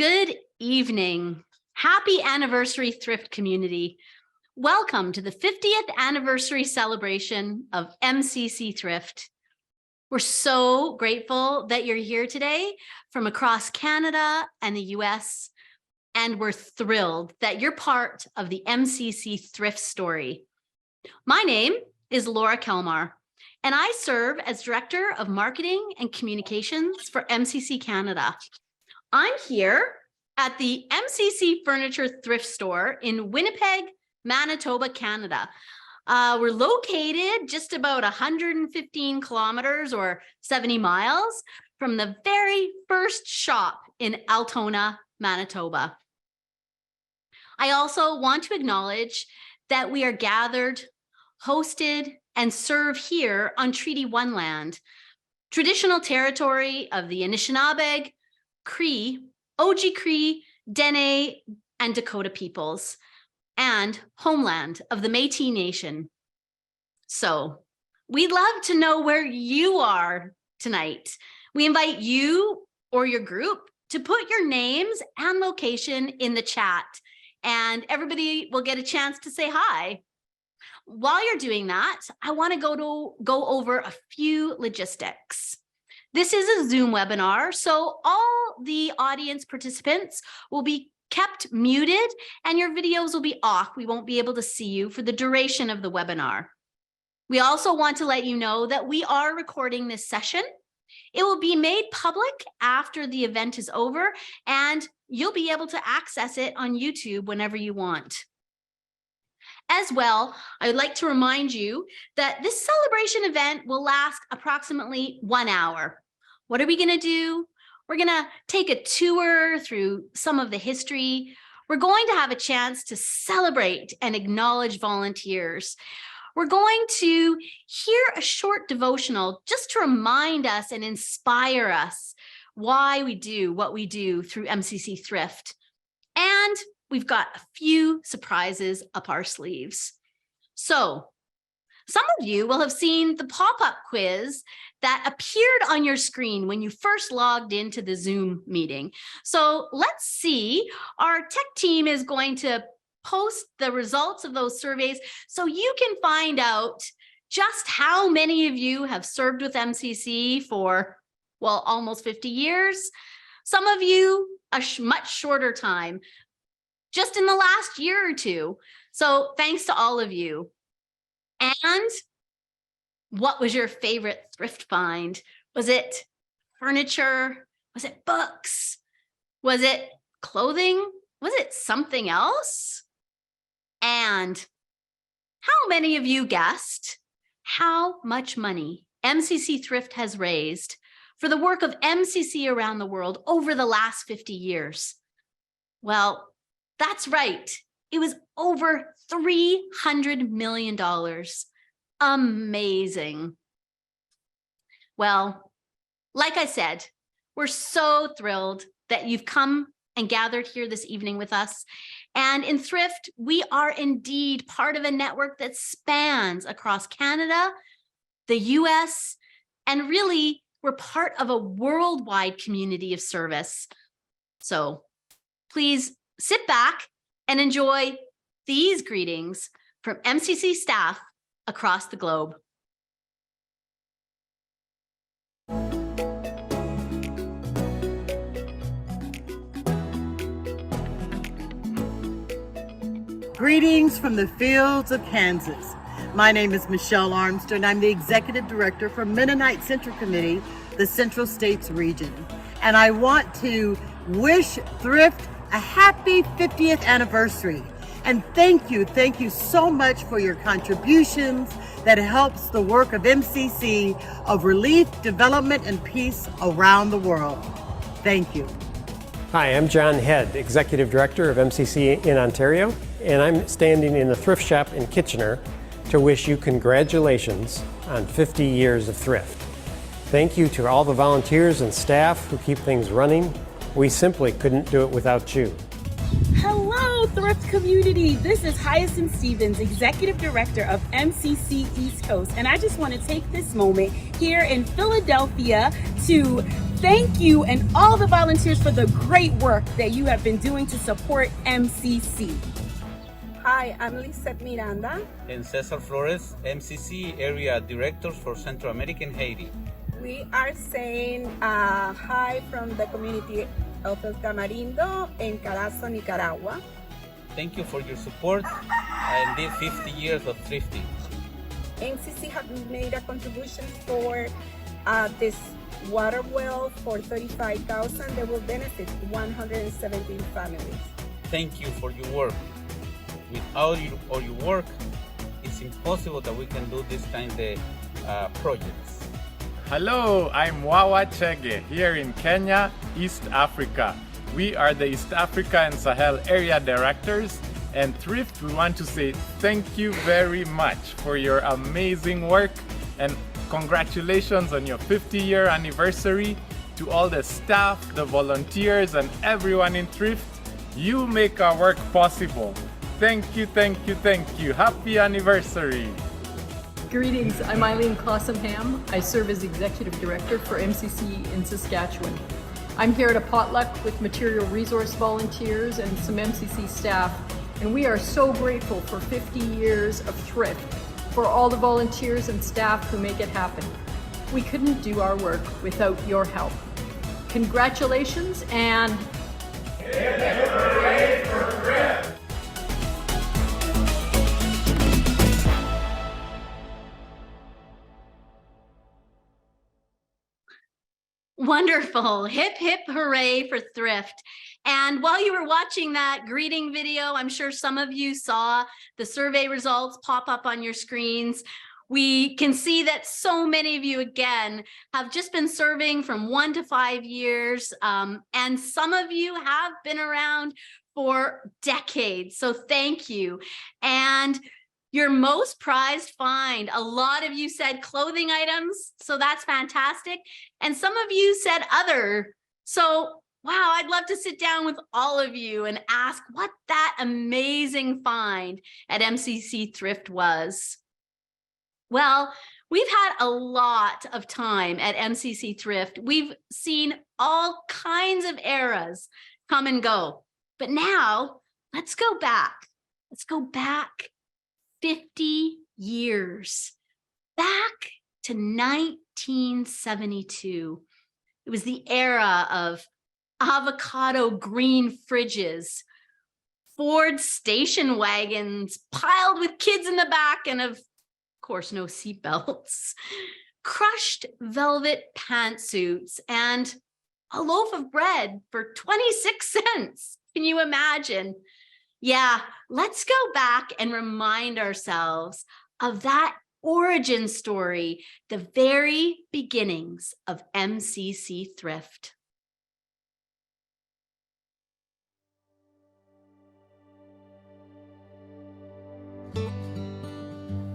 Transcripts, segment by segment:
Good evening. Happy anniversary, Thrift community. Welcome to the 50th anniversary celebration of MCC Thrift. We're so grateful that you're here today from across Canada and the US, and we're thrilled that you're part of the MCC Thrift story. My name is Laura Kelmar, and I serve as Director of Marketing and Communications for MCC Canada. I'm here at the MCC Furniture Thrift Store in Winnipeg, Manitoba, Canada. We're located just about 115 kilometers or 70 miles from the very first shop in Altona, Manitoba. I also want to acknowledge that we are gathered, hosted, and serve here on Treaty 1 land, traditional territory of the Anishinaabe, Cree, Oji-Cree, Dene, and Dakota peoples, and homeland of the Métis Nation. So we'd love to know where you are tonight. We invite you or your group to put your names and location in the chat, and everybody will get a chance to say hi. While you're doing that, I want to go over a few logistics. This is a Zoom webinar, so all the audience participants will be kept muted and your videos will be off. We won't be able to see you for the duration of the webinar. We also want to let you know that we are recording this session. It will be made public after the event is over, and you'll be able to access it on YouTube whenever you want. As well, I would like to remind you that this celebration event will last approximately 1 hour. What are we going to do? We're going to take a tour through some of the history. We're going to have a chance to celebrate and acknowledge volunteers. We're going to hear a short devotional just to remind us and inspire us why we do what we do through MCC Thrift. And we've got a few surprises up our sleeves. So some of you will have seen the pop-up quiz that appeared on your screen when you first logged into the Zoom meeting. So let's see, our tech team is going to post the results of those surveys so you can find out just how many of you have served with MCC for, well, almost 50 years. Some of you a much shorter time, just in the last year or two. So thanks to all of you. And what was your favorite thrift find? Was it furniture? Was it books? Was it clothing? Was it something else? And how many of you guessed how much money MCC Thrift has raised for the work of MCC around the world over the last 50 years? Well, that's right. It was over $300 million. Amazing. Well, like I said, we're so thrilled that you've come and gathered here this evening with us. And in Thrift, we are indeed part of a network that spans across Canada, the US, and really, we're part of a worldwide community of service. So please sit back and enjoy these greetings from MCC staff across the globe. Greetings from the fields of Kansas. My name is Michelle Armstrong. I'm the Executive Director for Mennonite Central Committee, the Central States region. And I want to wish Thrift a happy 50th anniversary. And thank you so much for your contributions that helps the work of MCC of relief, development, and peace around the world. Thank you. Hi, I'm John Head, Executive Director of MCC in Ontario, and I'm standing in the thrift shop in Kitchener to wish you congratulations on 50 years of thrift. Thank you to all the volunteers and staff who keep things running. We simply couldn't do it without you. Hello, Thrift community. This is Hyacinth Stevens, Executive Director of MCC East Coast, and I just want to take this moment here in Philadelphia to Thank you and all the volunteers for the great work that you have been doing to support MCC. Hi, I'm Lisette Miranda. And Cesar Flores, MCC Area Directors for Central America and Haiti. We are saying hi from the community of El Tamarindo in Carazo, Nicaragua. Thank you for your support and these 50 years of thrifting. MCC have made a contribution for this water well for $35,000 that will benefit 117 families. Thank you for your work. Without all your work, it's impossible that we can do this kind of projects. Hello, I'm Wawa Chege here in Kenya, East Africa. We are the East Africa and Sahel Area Directors, and Thrift, we want to say thank you very much for your amazing work and congratulations on your 50-year anniversary. To all the staff, the volunteers, and everyone in Thrift, you make our work possible. Thank you, thank you, thank you. Happy anniversary. Greetings, I'm Eileen Cossamham. I serve as Executive Director for MCC in Saskatchewan. I'm here at a potluck with material resource volunteers and some MCC staff, and we are so grateful for 50 years of Thrift, for all the volunteers and staff who make it happen. We couldn't do our work without your help. Congratulations and hooray for Thrift! Wonderful. Hip, hip, hooray for Thrift. And while you were watching that greeting video, I'm sure some of you saw the survey results pop up on your screens. We can see that so many of you, again, have just been serving from 1 to 5 years. And some of you have been around for decades. So thank you. And your most prized find, a lot of you said clothing items, so that's fantastic. And some of you said other. So, wow, I'd love to sit down with all of you and ask what that amazing find at MCC Thrift was. Well, we've had a lot of time at MCC Thrift. We've seen all kinds of eras come and go. But now, let's go back. Let's go back 50 years, back to 1972. It was the era of avocado green fridges, Ford station wagons piled with kids in the back, and of course, no seatbelts, crushed velvet pantsuits, and a loaf of bread for 26 cents. Can you imagine? Yeah, let's go back and remind ourselves of that origin story, the very beginnings of MCC Thrift.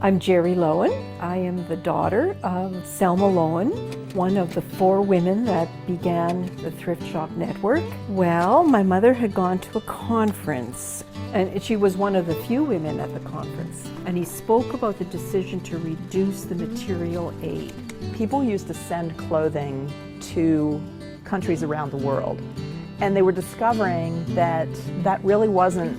I'm Jerry Lowen. I am the daughter of Selma Lowen, one of the 4 women that began the Thrift Shop Network. Well, my mother had gone to a conference, and she was one of the few women at the conference, and he spoke about the decision to reduce the material aid. People used to send clothing to countries around the world, and they were discovering that that really wasn't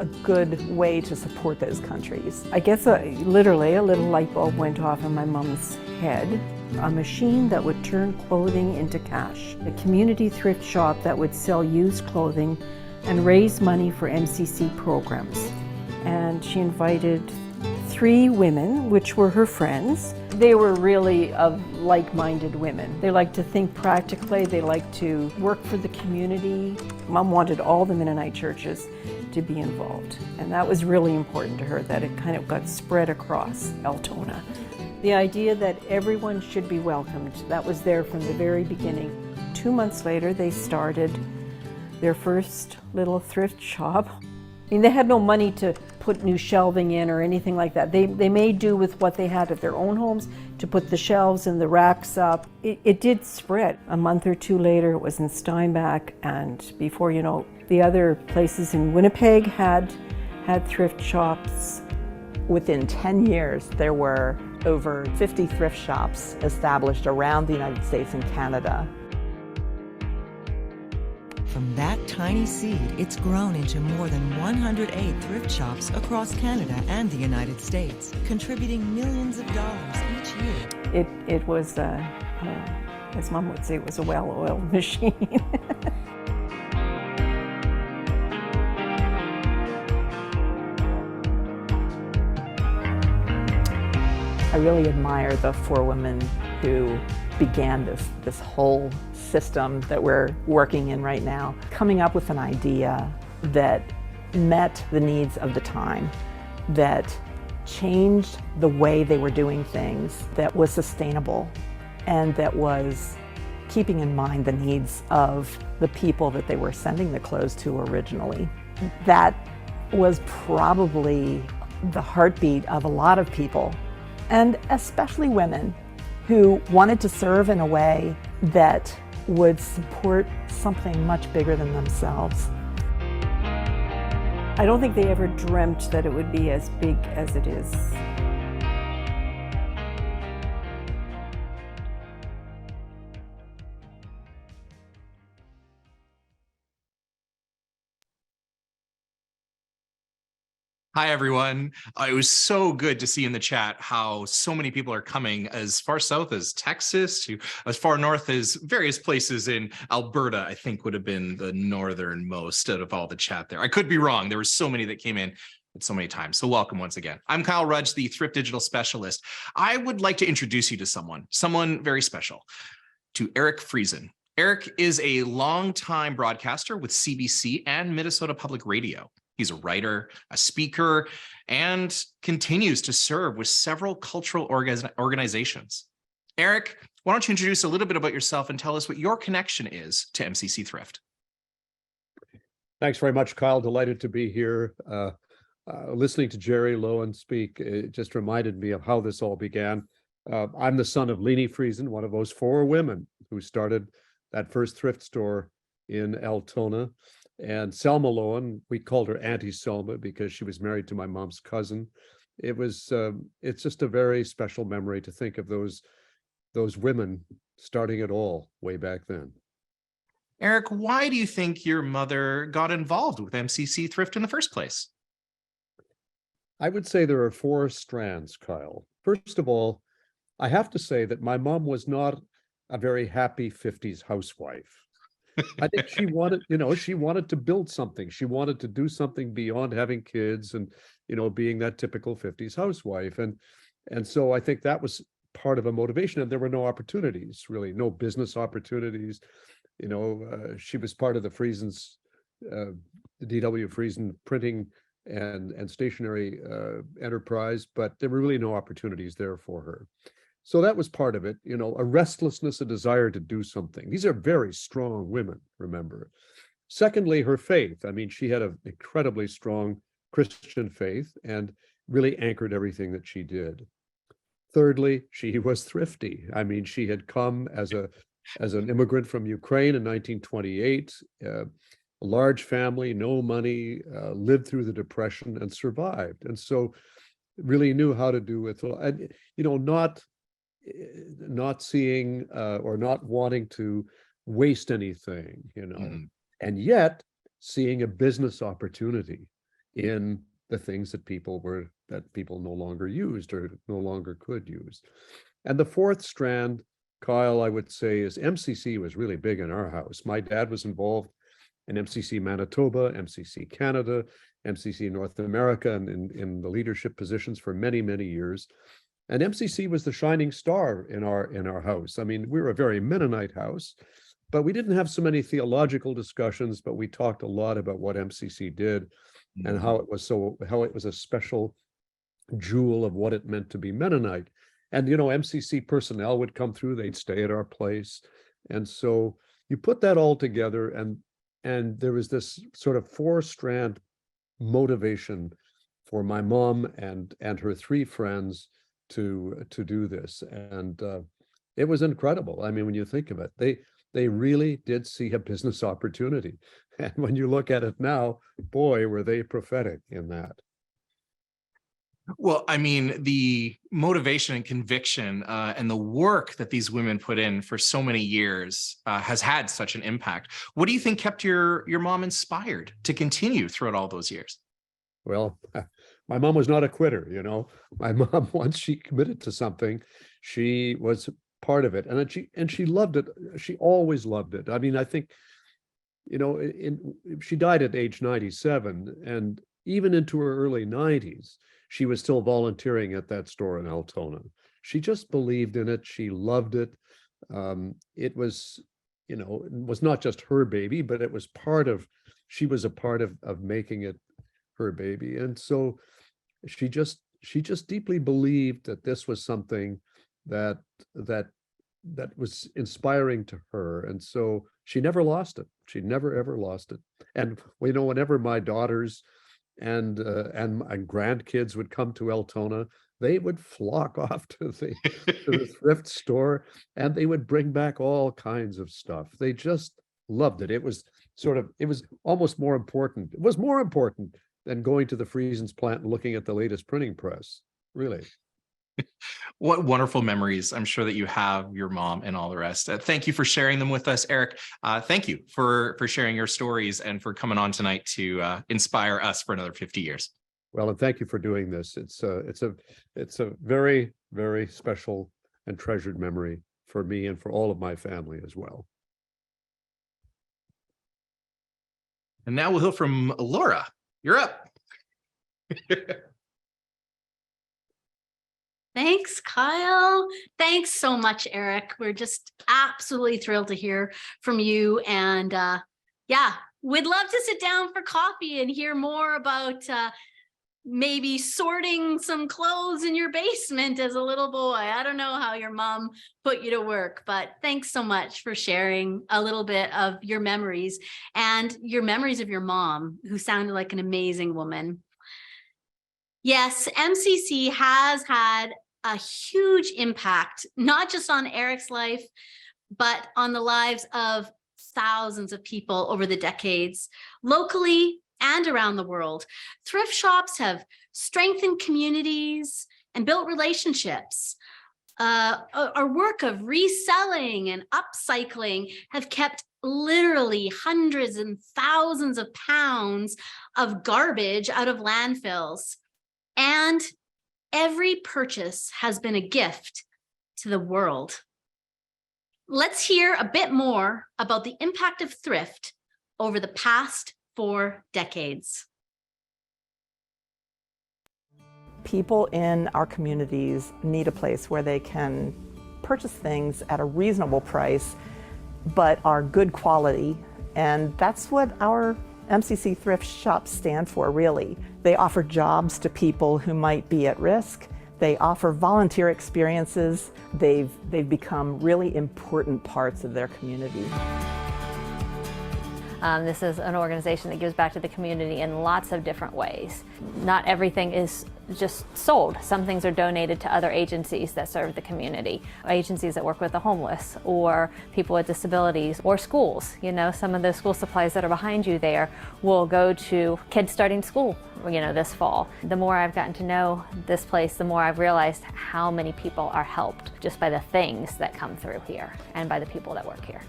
a good way to support those countries. I guess literally a little light bulb went off in my mom's head. A machine that would turn clothing into cash. A community thrift shop that would sell used clothing and raise money for MCC programs. And she invited 3 women, which were her friends. They were really of like-minded women. They like to think practically, they like to work for the community. Mom wanted all the Mennonite churches to be involved. And that was really important to her, that it kind of got spread across Altona. The idea that everyone should be welcomed, that was there from the very beginning. 2 months later, they started their first little thrift shop. I mean, they had no money to put new shelving in or anything like that. They made do with what they had at their own homes to put the shelves and the racks up. It did spread. A month or 2 later, it was in Steinbach, and before you know, the other places in Winnipeg had thrift shops. Within 10 years, there were over 50 thrift shops established around the United States and Canada. From that tiny seed, it's grown into more than 108 thrift shops across Canada and the United States, contributing millions of dollars each year. It was, as Mom would say, it was a well-oiled machine. I really admire the 4 women who began this whole system that we're working in right now, coming up with an idea that met the needs of the time, that changed the way they were doing things, that was sustainable, and that was keeping in mind the needs of the people that they were sending the clothes to originally. That was probably the heartbeat of a lot of people, and especially women who wanted to serve in a way that would support something much bigger than themselves. I don't think they ever dreamt that it would be as big as it is. Hi, everyone. It was so good to see in the chat how so many people are coming as far south as Texas, to as far north as various places in Alberta, I think would have been the northernmost out of all the chat there. I could be wrong. There were so many that came in at so many times. So welcome once again. I'm Kyle Rudge, the Thrift Digital Specialist. I would like to introduce you to someone very special, to Eric Friesen. Eric is a longtime broadcaster with CBC and Minnesota Public Radio. He's a writer, a speaker, and continues to serve with several cultural organizations. Eric, why don't you introduce a little bit about yourself and tell us what your connection is to MCC Thrift? Thanks very much, Kyle. Delighted to be here. Listening to Jerry Lowen speak, it just reminded me of how this all began. I'm the son of Leni Friesen, one of those 4 women who started that first thrift store in Altona. And Selma Lowen, we called her Auntie Selma because she was married to my mom's cousin. It's just a very special memory to think of those women starting it all way back then. Eric, why do you think your mother got involved with MCC Thrift in the first place? I would say there are 4 strands, Kyle. First of all, I have to say that my mom was not a very happy 50s housewife. I think she wanted to build something. She wanted to do something beyond having kids and, being that typical 50s housewife. And so I think that was part of a motivation. And there were no opportunities, really, no business opportunities. She was part of the Friesens, the D.W. Friesen printing and stationery enterprise, but there were really no opportunities there for her. So that was part of it, a restlessness, a desire to do something. These are very strong women, remember. Secondly, her faith. I mean, she had an incredibly strong Christian faith and really anchored everything that she did. Thirdly, she was thrifty. I mean, she had come as an immigrant from Ukraine in 1928, a large family, no money, lived through the Depression and survived. And so really knew how to do it. And, not seeing or not wanting to waste anything, and yet seeing a business opportunity in the things that people no longer used or no longer could use. And the 4th strand, Kyle, I would say, is MCC was really big in our house. My dad was involved in MCC Manitoba, MCC Canada, MCC North America, and in the leadership positions for many, many years. And MCC was the shining star in our house. I mean, we were a very Mennonite house, but we didn't have so many theological discussions, but we talked a lot about what MCC did and how it was a special jewel of what it meant to be Mennonite. And, MCC personnel would come through, they'd stay at our place. And so you put that all together and there was this sort of 4-strand motivation for my mom and her 3 friends to do this. And it was incredible. I mean, when you think of it, they really did see a business opportunity. And when you look at it now, boy, were they prophetic in that. Well, I mean, the motivation and conviction and the work that these women put in for so many years has had such an impact. What do you think kept your mom inspired to continue throughout all those years? Well, my mom was not a quitter, My mom, once she committed to something, she was part of it, and she loved it. She always loved it. I mean, I think, she died at age 97, and even into her early 90s, she was still volunteering at that store in Altona. She just believed in it. She loved it. It was, it was not just her baby, but it was she was a part of making it her baby. And so she just deeply believed that this was something that was inspiring to her. And so she never lost it. She never, ever lost it. And whenever my daughters and my grandkids would come to Altona, they would flock off to the thrift store, and they would bring back all kinds of stuff. They just loved it. It was almost more important. It was more important than going to the Friesens plant and looking at the latest printing press, really. What wonderful memories I'm sure that you have, your mom and all the rest. Thank you for sharing them with us, Eric. Thank you for sharing your stories and for coming on tonight to inspire us for another 50 years. Well, and thank you for doing this. It's a very, very special and treasured memory for me and for all of my family as well. And now we'll hear from Laura. You're up. Thanks, Kyle. Thanks so much, Eric. We're just absolutely thrilled to hear from you. And yeah, we'd love to sit down for coffee and hear more about maybe sorting some clothes in your basement as a little boy. I don't know how your mom put you to work, but thanks so much for sharing a little bit of your memories and your memories of your mom, who sounded like an amazing woman. Yes, MCC has had a huge impact, not just on Eric's life, but on the lives of thousands of people over the decades, locally and around the world. Thrift shops have strengthened communities and built relationships. Our work of reselling and upcycling have kept literally hundreds and thousands of pounds of garbage out of landfills. And every purchase has been a gift to the world. Let's hear a bit more about the impact of thrift over the past 4 decades. People in our communities need a place where they can purchase things at a reasonable price, but are good quality. And that's what our MCC thrift shops stand for, really. They offer jobs to people who might be at risk. They offer volunteer experiences. They've become really important parts of their community. This is an organization that gives back to the community in lots of different ways. Not everything is just sold. Some things are donated to other agencies that serve the community, agencies that work with the homeless or people with disabilities or schools. Some of those school supplies that are behind you there will go to kids starting school, this fall. The more I've gotten to know this place, the more I've realized how many people are helped just by the things that come through here and by the people that work here.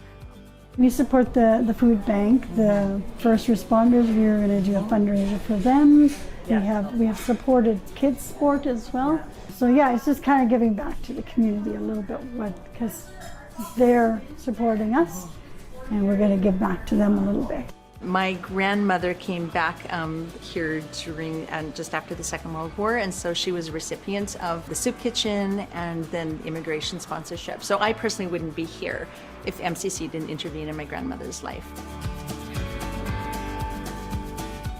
We support the food bank, the first responders. We're going to do a fundraiser for them. We have supported kids sport as well. So yeah, it's just kind of giving back to the community a little bit, because they're supporting us, and we're going to give back to them a little bit. My grandmother came back here during just after the Second World War, and so she was a recipient of the soup kitchen and then immigration sponsorship. So I personally wouldn't be here if MCC didn't intervene in my grandmother's life.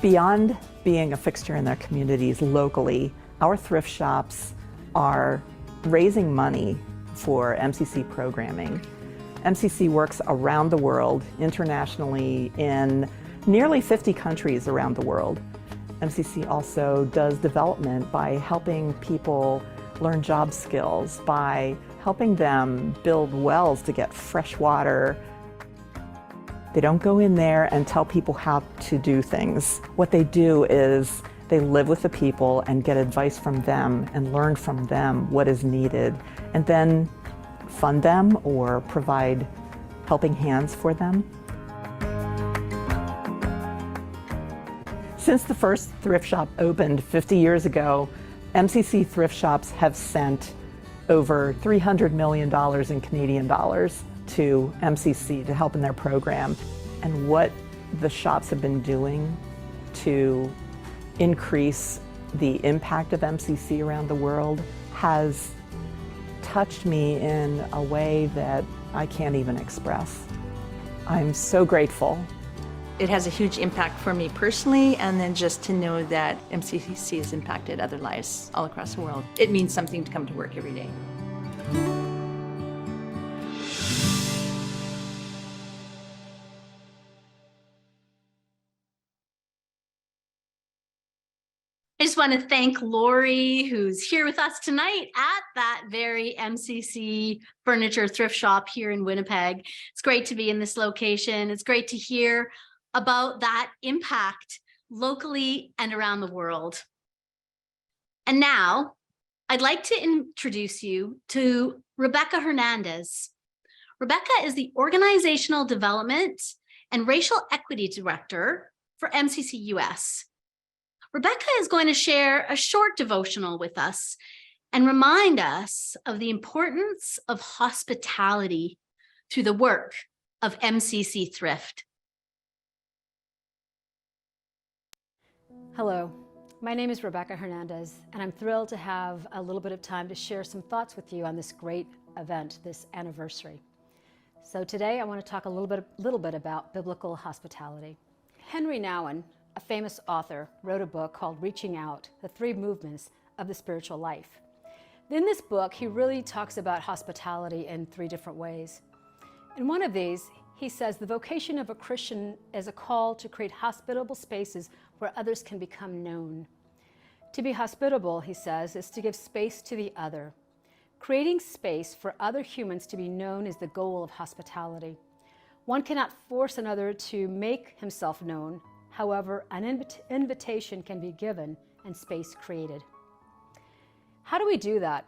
Beyond being a fixture in their communities locally, our thrift shops are raising money for MCC programming. MCC works around the world, internationally, in nearly 50 countries around the world. MCC also does development by helping people learn job skills, by helping them build wells to get fresh water. They don't go in there and tell people how to do things. What they do is They live with the people and get advice from them and learn from them what is needed, and then fund them or provide helping hands for them. Since the first thrift shop opened 50 years ago, MCC thrift shops have sent over $300 million in Canadian dollars to MCC to help in their program. And what the shops have been doing to increase the impact of MCC around the world has touched me in a way that I can't even express. I'm so grateful. It has a huge impact for me personally, and then just to know that MCC has impacted other lives all across the world. It means something to come to work every day. I just want to thank Lori, who's here with us tonight at that very MCC furniture thrift shop here in Winnipeg. It's great to be in this location. It's great to hear about that impact locally and around the world. And now I'd like to introduce you to Rebecca Hernandez. Rebecca is the Organizational Development and Racial Equity Director for MCC US. Rebecca is going to share a short devotional with us and remind us of the importance of hospitality through the work of MCC Thrift. Hello, my name is Rebecca Hernandez, and I'm thrilled to have a little bit of time to share some thoughts with you on this great event, this anniversary. So today I want to talk a little bit about biblical hospitality. Henry Nouwen, a famous author, wrote a book called Reaching Out, the Three Movements of the Spiritual Life. In this book, he really talks about hospitality in three different ways. In one of these, he says the vocation of a Christian is a call to create hospitable spaces where others can become known. To be hospitable, he says, is to give space to the other. Creating space for other humans to be known is the goal of hospitality. One cannot force another to make himself known. However, an invitation can be given and space created. How do we do that?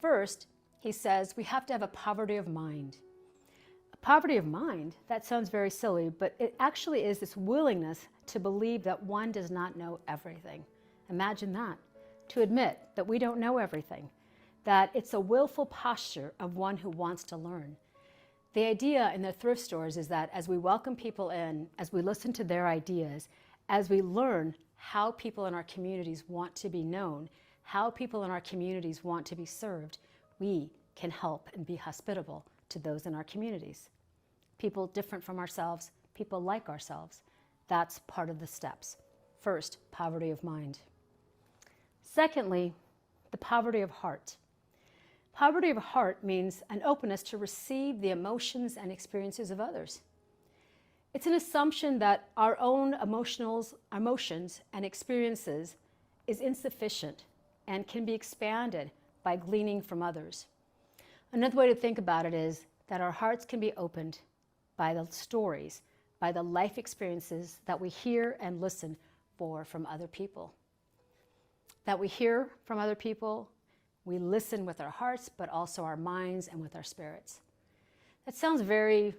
First, he says we have to have a poverty of mind. A poverty of mind, that sounds very silly, but it actually is this willingness to believe that one does not know everything. Imagine that, to admit that we don't know everything, that it's a willful posture of one who wants to learn. The idea in the thrift stores is that as we welcome people in, as we listen to their ideas, as we learn how people in our communities want to be known, how people in our communities want to be served, we can help and be hospitable to those in our communities. People different from ourselves, people like ourselves. That's part of the steps. First, poverty of mind. Secondly, the poverty of heart. Poverty of heart means an openness to receive the emotions and experiences of others. It's an assumption that our own emotions and experiences is insufficient and can be expanded by gleaning from others. Another way to think about it is that our hearts can be opened by the stories, by the life experiences that we hear and listen for from other people. That we hear from other people, we listen with our hearts, but also our minds and with our spirits. That sounds very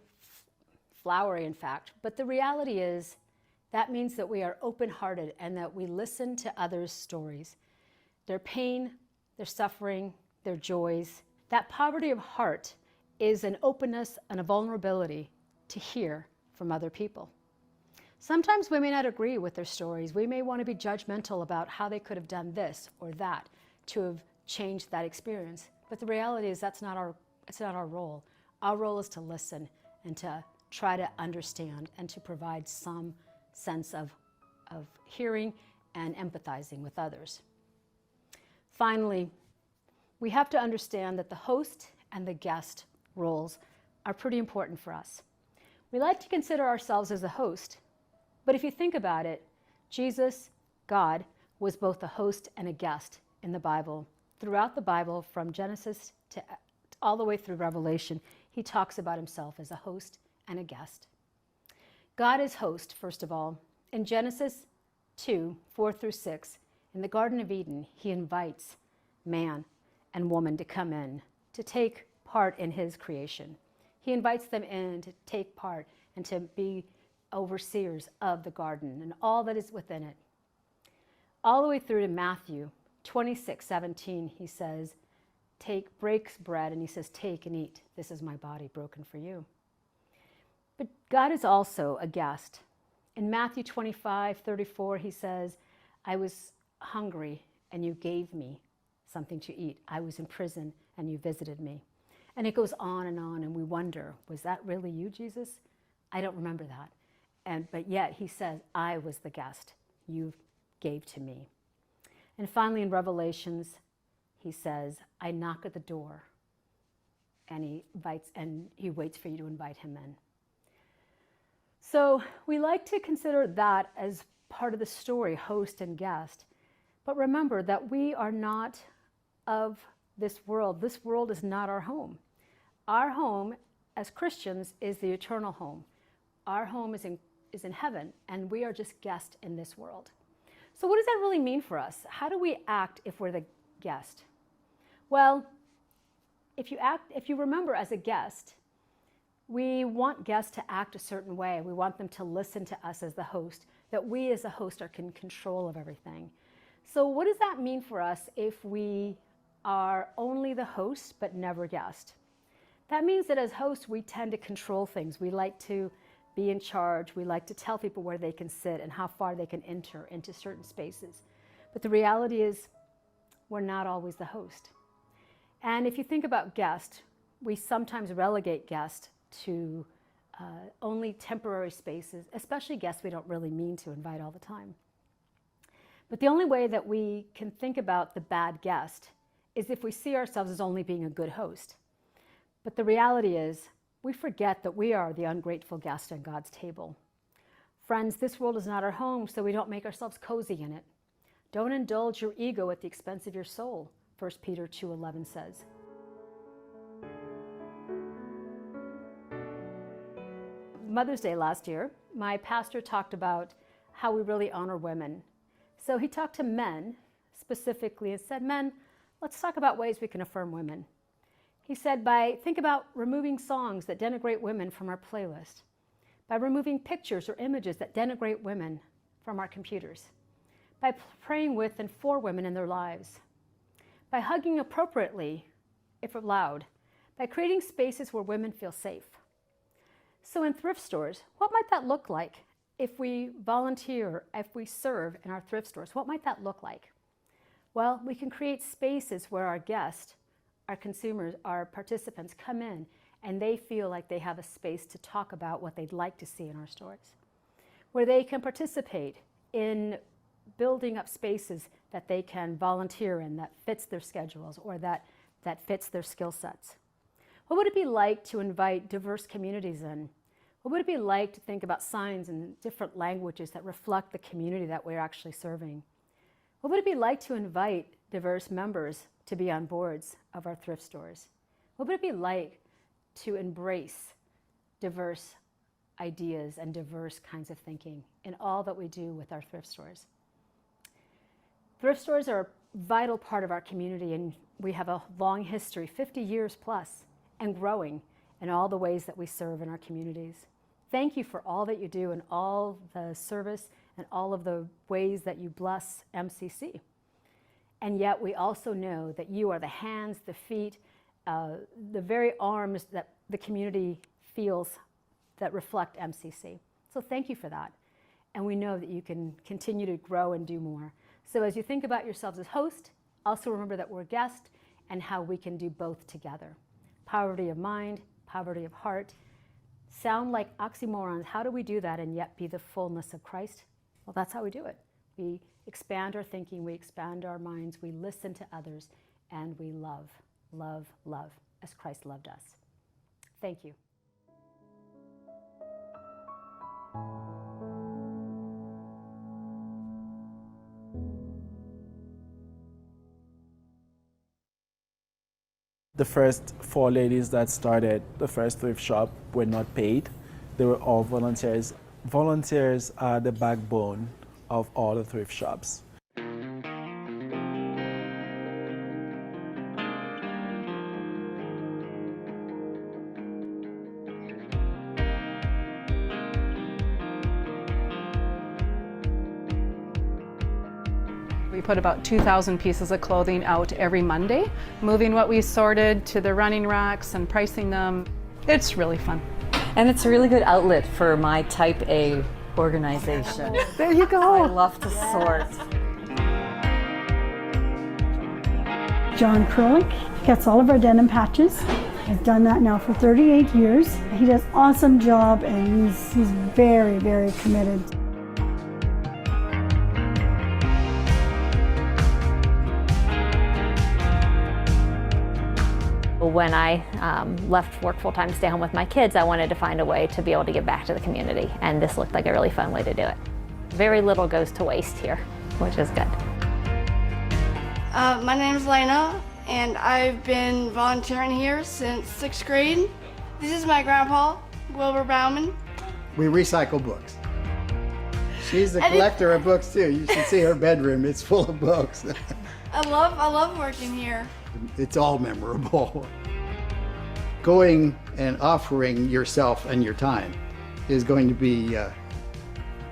flowery, in fact, but the reality is that means that we are open-hearted and that we listen to others' stories, their pain, their suffering, their joys. That poverty of heart is an openness and a vulnerability to hear from other people. Sometimes we may not agree with their stories. We may want to be judgmental about how they could have done this or that to have changed that experience. But the reality is it's not our role. Our role is to listen and to try to understand and to provide some sense of hearing and empathizing with others. Finally, we have to understand that the host and the guest roles are pretty important for us. We like to consider ourselves as a host, but if you think about it, Jesus, God, was both a host and a guest in the Bible. Throughout the Bible, from Genesis to all the way through Revelation, he talks about himself as a host and a guest. God is host, first of all. In Genesis 2:4-6, in the Garden of Eden, he invites man and woman to come in, to take part in his creation. He invites them in to take part and to be overseers of the garden and all that is within it. All the way through to Matthew 26:17, he says, breaks bread, and he says, take and eat. This is my body broken for you. But God is also a guest. In Matthew 25:34, he says, I was hungry and you gave me something to eat. I was in prison and you visited me. And it goes on, and we wonder, was that really you, Jesus? I don't remember that. But yet he says, I was the guest you gave to me. And finally in Revelations, he says, I knock at the door, and he waits for you to invite him in. So we like to consider that as part of the story, host and guest. But remember that we are not of this world. This world is not our home. Our home as Christians is the eternal home. Our home is in heaven, and we are just guests in this world. So what does that really mean for us? How do we act if we're the guest? Well, if you remember as a guest, we want guests to act a certain way. We want them to listen to us as the host, that we as a host are in control of everything. So what does that mean for us if we are only the host but never guest? That means that as hosts, we tend to control things. We like to be in charge. We like to tell people where they can sit and how far they can enter into certain spaces. But the reality is, we're not always the host. And if you think about guest, we sometimes relegate guest to only temporary spaces, especially guests we don't really mean to invite all the time. But the only way that we can think about the bad guest is if we see ourselves as only being a good host. But the reality is, we forget that we are the ungrateful guest at God's table. Friends, this world is not our home, so we don't make ourselves cozy in it. Don't indulge your ego at the expense of your soul, 1 Peter 2:11 says. Mother's Day last year, my pastor talked about how we really honor women. So he talked to men specifically and said, men, let's talk about ways we can affirm women. He said, think about removing songs that denigrate women from our playlist, by removing pictures or images that denigrate women from our computers, by praying with and for women in their lives, by hugging appropriately, if allowed, by creating spaces where women feel safe. So in thrift stores, what might that look like if we volunteer, if we serve in our thrift stores? What might that look like? Well, we can create spaces where our guests, our consumers, our participants come in and they feel like they have a space to talk about what they'd like to see in our stores, where they can participate in building up spaces that they can volunteer in that fits their schedules or that fits their skill sets. What would it be like to invite diverse communities in? What would it be like to think about signs in different languages that reflect the community that we're actually serving? What would it be like to invite diverse members to be on boards of our thrift stores? What would it be like to embrace diverse ideas and diverse kinds of thinking in all that we do with our thrift stores? Thrift stores are a vital part of our community, and we have a long history, 50 years plus, and growing in all the ways that we serve in our communities. Thank you for all that you do and all the service and all of the ways that you bless MCC. And yet we also know that you are the hands, the feet, the very arms that the community feels that reflect MCC. So thank you for that. And we know that you can continue to grow and do more. So as you think about yourselves as host, also remember that we're guests and how we can do both together. Poverty of mind, poverty of heart, sound like oxymorons. How do we do that and yet be the fullness of Christ? Well, that's how we do it. We expand our thinking, we expand our minds, we listen to others, and we love, love, love as Christ loved us. Thank you. The first 4 ladies that started the first thrift shop were not paid. They were all volunteers. Volunteers are the backbone of all the thrift shops. We put about 2,000 pieces of clothing out every Monday, moving what we sorted to the running racks and pricing them. It's really fun. And it's a really good outlet for my type A organization. There you go. I love to sort. John Krolik gets all of our denim patches. He's done that now for 38 years. He does an awesome job, and he's very, very committed. When I left work full-time to stay home with my kids, I wanted to find a way to be able to give back to the community, and this looked like a really fun way to do it. Very little goes to waste here, which is good. My name is Lena, and I've been volunteering here since 6th grade. This is my grandpa, Wilbur Bauman. We recycle books. She's a collector of books too. You should see her bedroom. It's full of books. I love working here. It's all memorable. Going and offering yourself and your time is going to be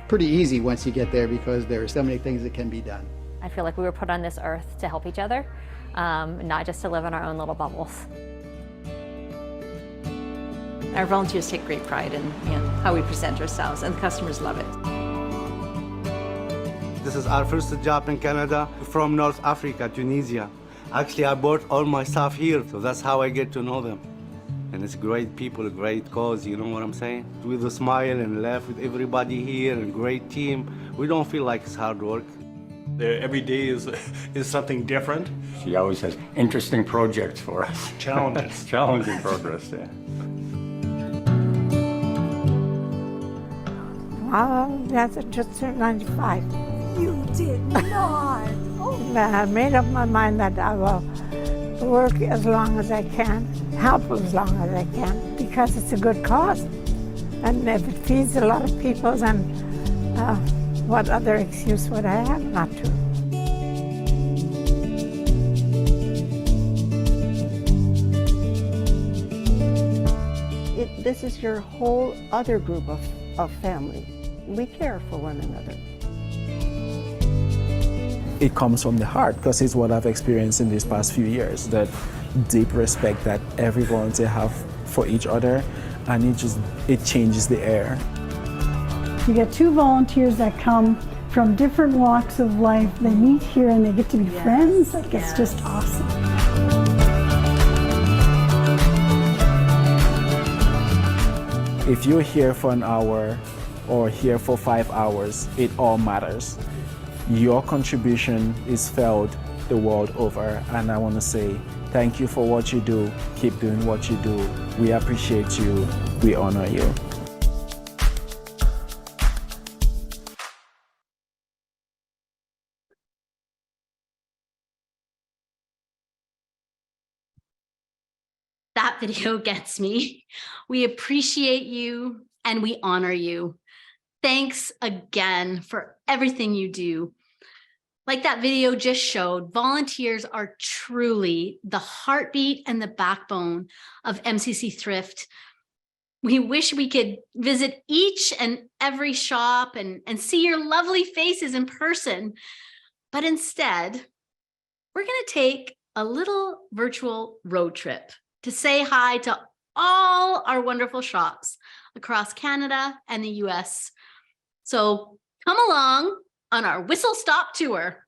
pretty easy once you get there, because there are so many things that can be done. I feel like we were put on this earth to help each other, not just to live in our own little bubbles. Our volunteers take great pride in how we present ourselves, and the customers love it. This is our first job in Canada, from North Africa, Tunisia. Actually, I bought all my stuff here, so that's how I get to know them. And it's great people, great cause, you know what I'm saying? With a smile and laugh with everybody here, and great team. We don't feel like it's hard work. Every day is something different. She always has interesting projects for us. Challenges. Challenging progress, yeah. That's just turned 95. You did not. I made up my mind that I will work as long as I can, help as long as I can, because it's a good cause. And if it feeds a lot of people, then what other excuse would I have not to? This is your whole other group of family. We care for one another. It comes from the heart, because it's what I've experienced in these past few years, that deep respect that every volunteer have for each other, and it changes the air. You get two volunteers that come from different walks of life. They meet here and they get to be friends. Like, it's just awesome. If you're here for an hour or here for 5 hours, it all matters. Your contribution is felt the world over, and I want to say thank you for what you do. Keep doing what you do. We appreciate you. We honor you. That video gets me. We appreciate you and we honor you. Thanks again for everything you do. Like that video just showed, volunteers are truly the heartbeat and the backbone of MCC Thrift. We wish we could visit each and every shop and see your lovely faces in person. But instead, we're going to take a little virtual road trip to say hi to all our wonderful shops across Canada and the US. So come along on our whistle stop tour.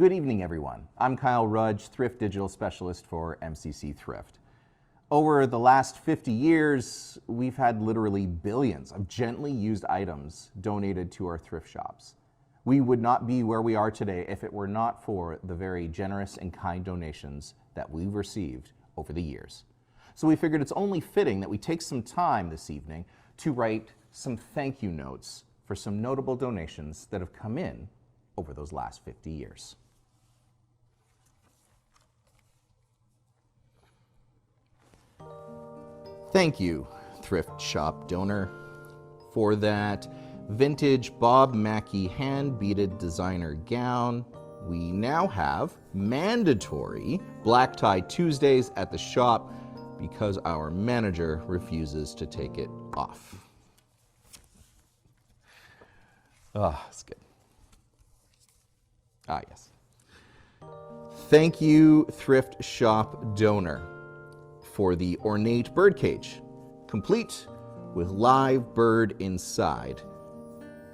Good evening, everyone. I'm Kyle Rudge, Thrift Digital Specialist for MCC Thrift. Over the last 50 years, we've had literally billions of gently used items donated to our thrift shops. We would not be where we are today if it were not for the very generous and kind donations that we've received over the years. So we figured it's only fitting that we take some time this evening to write some thank you notes for some notable donations that have come in over those last 50 years. Thank you, thrift shop donor, for that vintage Bob Mackie hand-beaded designer gown. We now have mandatory black tie Tuesdays at the shop because our manager refuses to take it off. Ah, it's good. Ah, yes. Thank you, thrift shop donor, for the ornate birdcage, complete with live bird inside.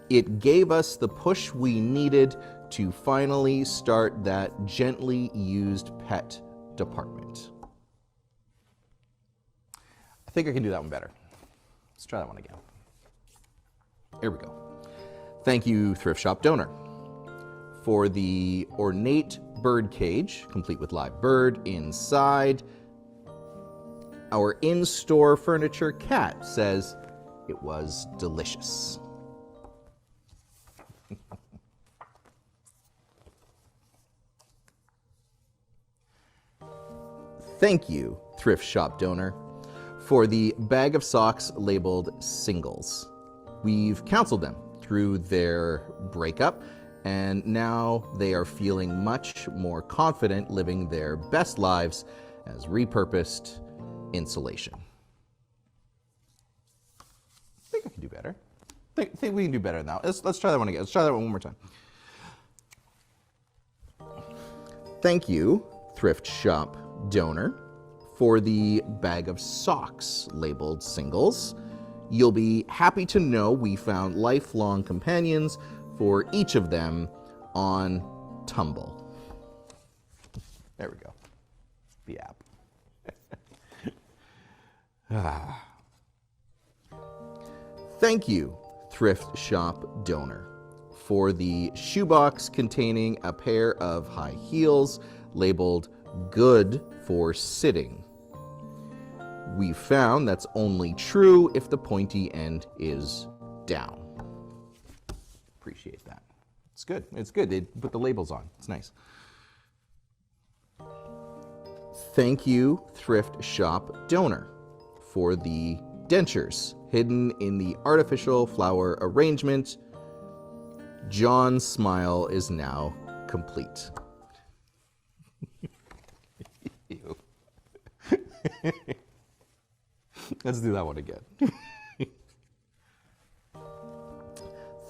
It gave us the push we needed to finally start that gently used pet department. I think I can do that one better. Let's try that one again. Here we go. Thank you, thrift shop donor, for the ornate bird cage, complete with live bird inside. Our in-store furniture cat says it was delicious. Thank you, thrift shop donor, for the bag of socks labeled singles. We've counseled them through their breakup, and now they are feeling much more confident living their best lives as repurposed insulation. I think I can do better. I think we can do better now. Let's try that one again. Let's try that one more time. Thank you, thrift shop donor, for the bag of socks labeled singles. You'll be happy to know we found lifelong companions for each of them on Tumble. There we go. The app. Thank you, thrift shop donor, for the shoebox containing a pair of high heels labeled good for sitting. We found that's only true if the pointy end is down. Appreciate that. It's good. It's good. They put the labels on. It's nice. Thank you, thrift shop donor, for the dentures hidden in the artificial flower arrangement. John's smile is now complete. Let's do that one again.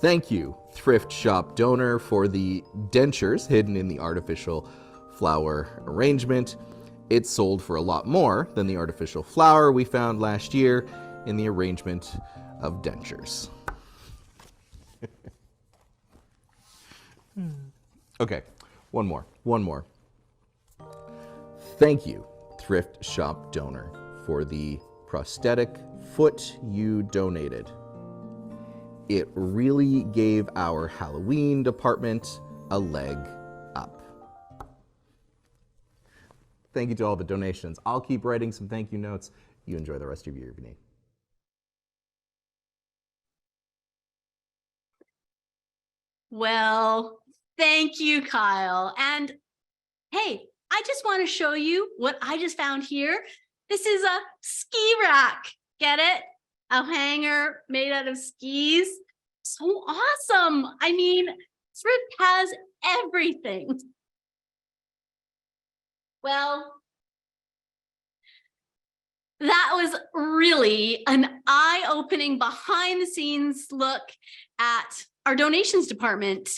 Thank you, thrift shop donor, for the dentures hidden in the artificial flower arrangement. It sold for a lot more than the artificial flower we found last year in the arrangement of dentures. Okay, one more. Thank you, thrift shop donor, for the prosthetic foot you donated. It really gave our Halloween department a leg up. Thank you to all the donations. I'll keep writing some thank you notes. You enjoy the rest of your evening. Well, thank you, Kyle. And hey, I just want to show you what I just found here. This is a ski rack. Get it? A hanger made out of skis. So awesome. I mean, Thrift has everything. Well, that was really an eye-opening behind-the-scenes look at our donations department.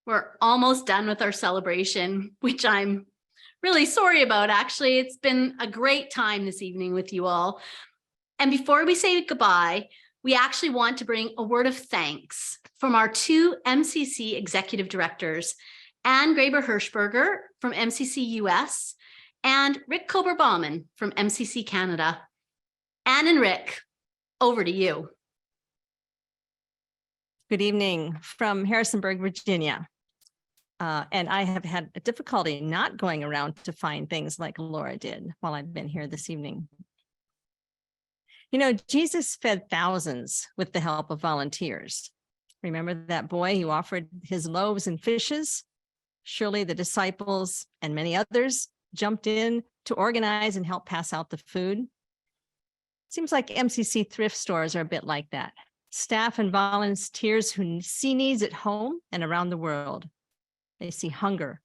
We're almost done with our celebration, which I'm really sorry about, actually. It's been a great time this evening with you all. And before we say goodbye, we actually want to bring a word of thanks from our two MCC executive directors Ann Graber-Hirschberger from MCC US, and Rick Kober-Bauman from MCC Canada. Ann and Rick, over to you. Good evening from Harrisonburg, Virginia. And I have had a difficulty not going around to find things like Laura did while I've been here this evening. You know, Jesus fed thousands with the help of volunteers. Remember that boy who offered his loaves and fishes? Surely the disciples and many others jumped in to organize and help pass out the food. Seems like MCC thrift stores are a bit like that. Staff and volunteers who see needs at home and around the world. They see hunger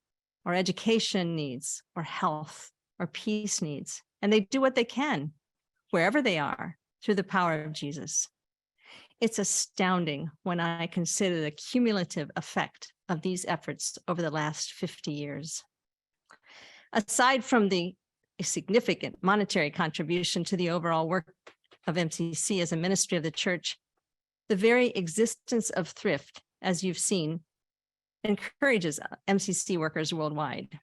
or education needs or health or peace needs, and they do what they can wherever they are through the power of Jesus. It's astounding when I consider the cumulative effect of these efforts over the last 50 years. Aside from the significant monetary contribution to the overall work of MCC as a ministry of the church, the very existence of thrift, as you've seen, encourages MCC workers worldwide.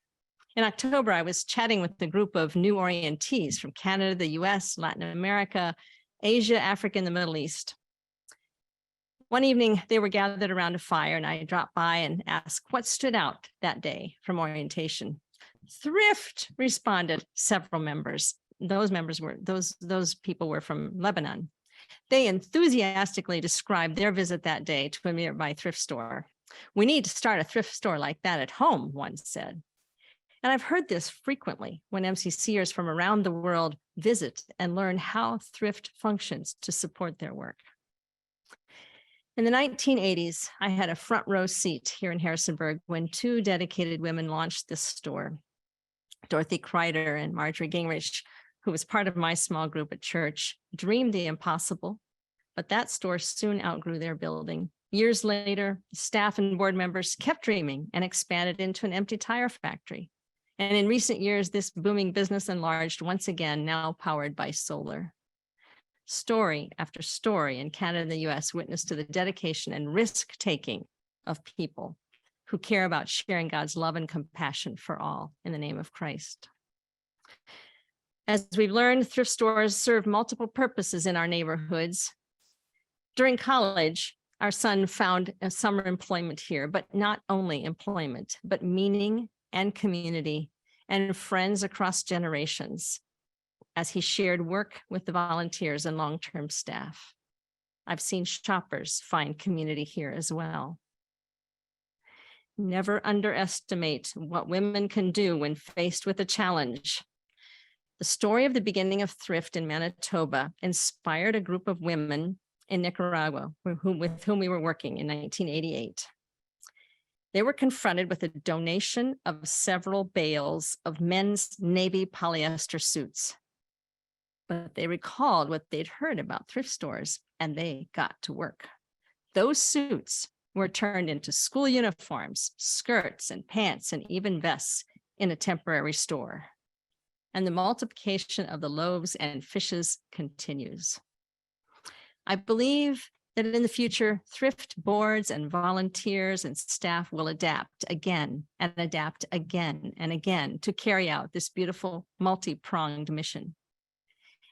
In October, I was chatting with a group of new orientees from Canada, the US, Latin America, Asia, Africa, and the Middle East. One evening, they were gathered around a fire, and I dropped by and asked what stood out that day from orientation. Thrift, responded several members. Those people were from Lebanon. They enthusiastically described their visit that day to a nearby thrift store. We need to start a thrift store like that at home, one said. And I've heard this frequently when MCCers from around the world visit and learn how thrift functions to support their work. In the 1980s, I had a front row seat here in Harrisonburg when two dedicated women launched this store. Dorothy Kreider and Marjorie Gingrich, who was part of my small group at church, dreamed the impossible, but that store soon outgrew their building. Years later, staff and board members kept dreaming and expanded into an empty tire factory. And in recent years, this booming business enlarged once again, now powered by solar. Story after story in Canada and the US witness to the dedication and risk-taking of people who care about sharing God's love and compassion for all in the name of Christ. As we've learned, thrift stores serve multiple purposes in our neighborhoods. During college, our son found a summer employment here, but not only employment, but meaning and community and friends across generations as he shared work with the volunteers and long-term staff. I've seen shoppers find community here as well. Never underestimate what women can do when faced with a challenge. The story of the beginning of thrift in Manitoba inspired a group of women in Nicaragua with whom we were working in 1988. They were confronted with a donation of several bales of men's navy polyester suits. But they recalled what they'd heard about thrift stores, and they got to work. Those suits were turned into school uniforms, skirts and pants, and even vests in a temporary store. And the multiplication of the loaves and fishes continues. I believe that in the future, thrift boards and volunteers and staff will adapt again and again to carry out this beautiful multi-pronged mission.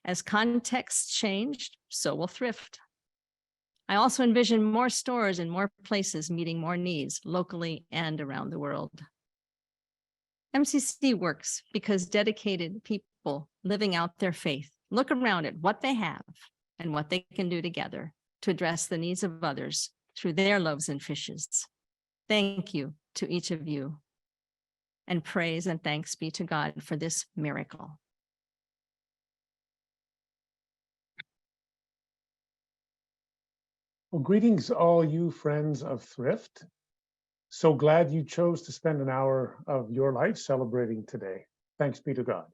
As contexts changed, so will thrift. I also envision more stores in more places meeting more needs locally and around the world. MCC works because dedicated people living out their faith look around at what they have and what they can do together to address the needs of others through their loaves and fishes. Thank you to each of you, and praise and thanks be to God for this miracle. Well, greetings all you friends of thrift. So glad you chose to spend an hour of your life celebrating today. Thanks be to God.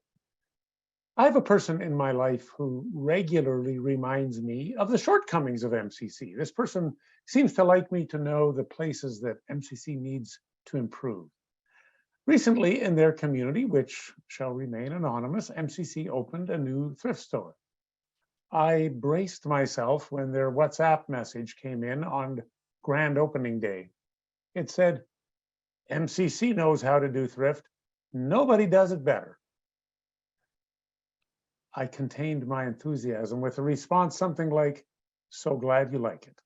I have a person in my life who regularly reminds me of the shortcomings of MCC. This person seems to like me to know the places that MCC needs to improve. Recently in their community, which shall remain anonymous, MCC opened a new thrift store. I braced myself when their WhatsApp message came in on grand opening day. It said, MCC knows how to do thrift. Nobody does it better. I contained my enthusiasm with a response something like, "So glad you like it."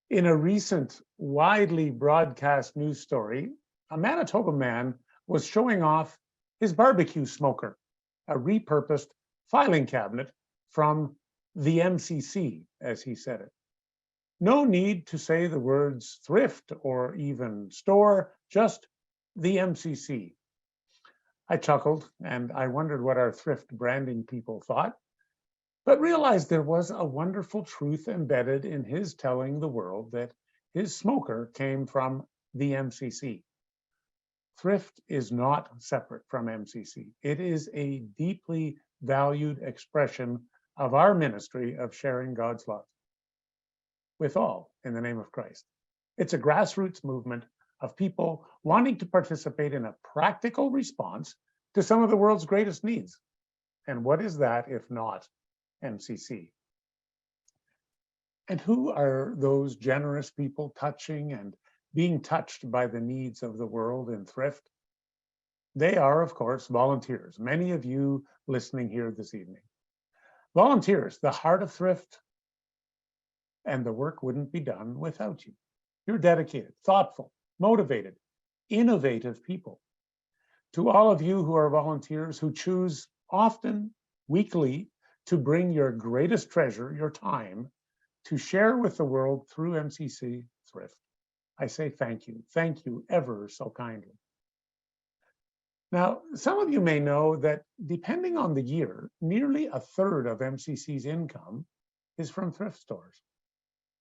In a recent widely broadcast news story, a Manitoba man was showing off his barbecue smoker, a repurposed filing cabinet from the MCC, as he said it. No need to say the words thrift or even store, just the MCC. I chuckled and I wondered what our thrift branding people thought, but realized there was a wonderful truth embedded in his telling the world that his smoker came from the MCC. Thrift is not separate from MCC. It is a deeply valued expression of our ministry of sharing God's love with all in the name of Christ. It's a grassroots movement of people wanting to participate in a practical response to some of the world's greatest needs. And what is that if not MCC? And who are those generous people touching and being touched by the needs of the world in thrift? They are, of course, volunteers, many of you listening here this evening. Volunteers, the heart of thrift, and the work wouldn't be done without you. You're dedicated, thoughtful, motivated, innovative people. To all of you who are volunteers who choose often weekly to bring your greatest treasure, your time, to share with the world through MCC Thrift, I say thank you ever so kindly. Now, some of you may know that depending on the year, nearly a third of MCC's income is from thrift stores.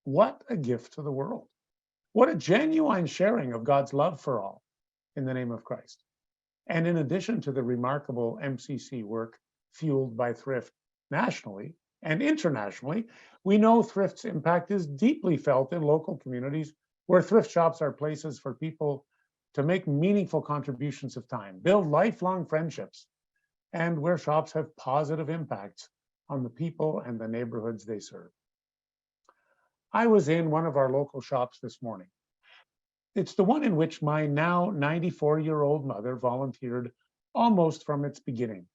What a gift to the world. What a genuine sharing of God's love for all in the name of Christ. And in addition to the remarkable MCC work fueled by thrift nationally and internationally, we know thrift's impact is deeply felt in local communities where thrift shops are places for people to make meaningful contributions of time, build lifelong friendships, and where shops have positive impacts on the people and the neighborhoods they serve. I was in one of our local shops this morning. It's the one in which my now 94-year-old mother volunteered almost from its beginning.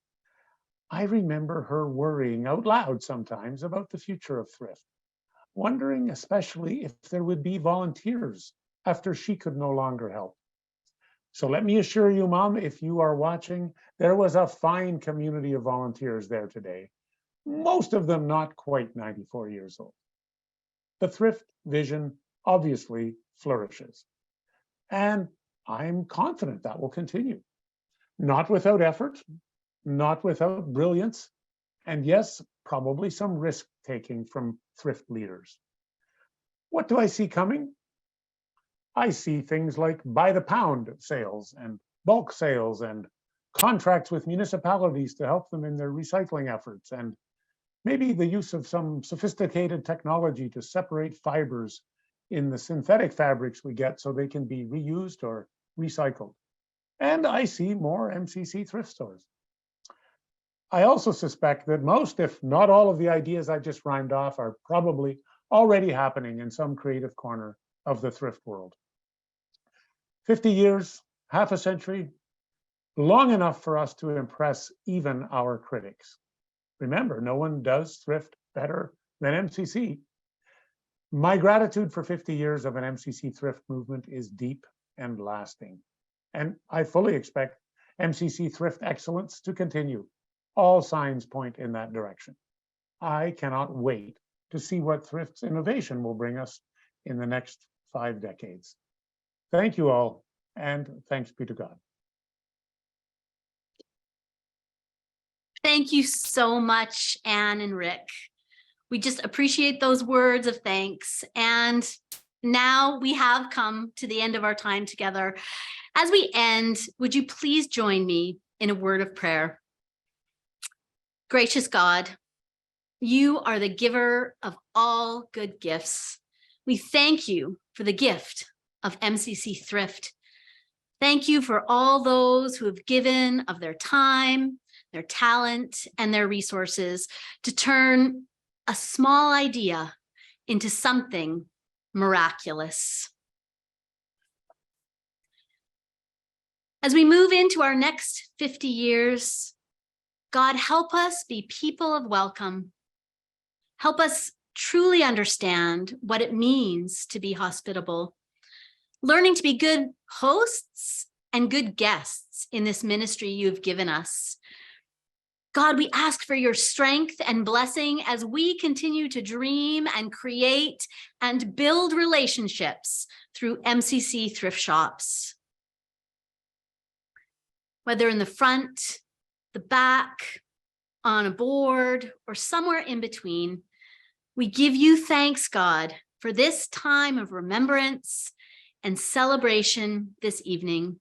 I remember her worrying out loud sometimes about the future of thrift, wondering especially if there would be volunteers after she could no longer help. So let me assure you, Mom, if you are watching, there was a fine community of volunteers there today, most of them not quite 94 years old. The thrift vision obviously flourishes. And I'm confident that will continue. Not without effort, not without brilliance, and yes, probably some risk-taking from thrift leaders. What do I see coming? I see things like by the pound sales and bulk sales and contracts with municipalities to help them in their recycling efforts, and maybe the use of some sophisticated technology to separate fibers in the synthetic fabrics we get so they can be reused or recycled. And I see more MCC thrift stores. I also suspect that most, if not all, of the ideas I just rhymed off are probably already happening in some creative corner of the thrift world. 50 years, half a century, long enough for us to impress even our critics. Remember, no one does thrift better than MCC. My gratitude for 50 years of an MCC thrift movement is deep and lasting. And I fully expect MCC thrift excellence to continue. All signs point in that direction. I cannot wait to see what thrift's innovation will bring us in the next 5 decades. Thank you all, and thanks be to God. Thank you so much, Anne and Rick. We just appreciate those words of thanks. And now we have come to the end of our time together. As we end, would you please join me in a word of prayer? Gracious God, you are the giver of all good gifts. We thank you for the gift of MCC Thrift. Thank you for all those who have given of their time, their talent, and their resources to turn a small idea into something miraculous. As we move into our next 50 years, God, help us be people of welcome. Help us truly understand what it means to be hospitable, learning to be good hosts and good guests in this ministry you've given us. God, we ask for your strength and blessing as we continue to dream and create and build relationships through MCC thrift shops. Whether in the front, the back, on a board, or somewhere in between, we give you thanks, God, for this time of remembrance and celebration this evening.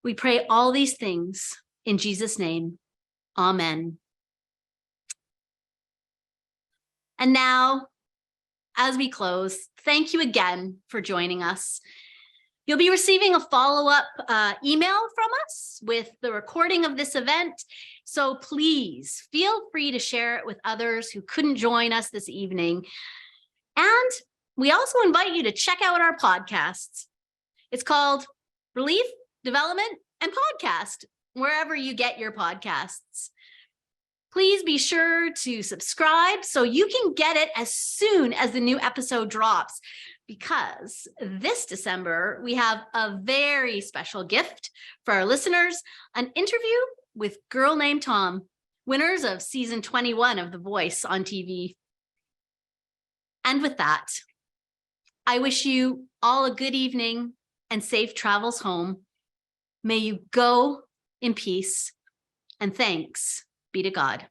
We pray all these things in Jesus' name. Amen. And now, as we close, thank you again for joining us. You'll be receiving a follow-up email from us with the recording of this event. So please feel free to share it with others who couldn't join us this evening. And we also invite you to check out our podcasts. It's called Relief, Development, and Podcast, wherever you get your podcasts. Please be sure to subscribe so you can get it as soon as the new episode drops, because this December, we have a very special gift for our listeners, an interview with Girl Named Tom, winners of season 21 of The Voice on TV. And with that, I wish you all a good evening and safe travels home. May you go in peace, and thanks be to God.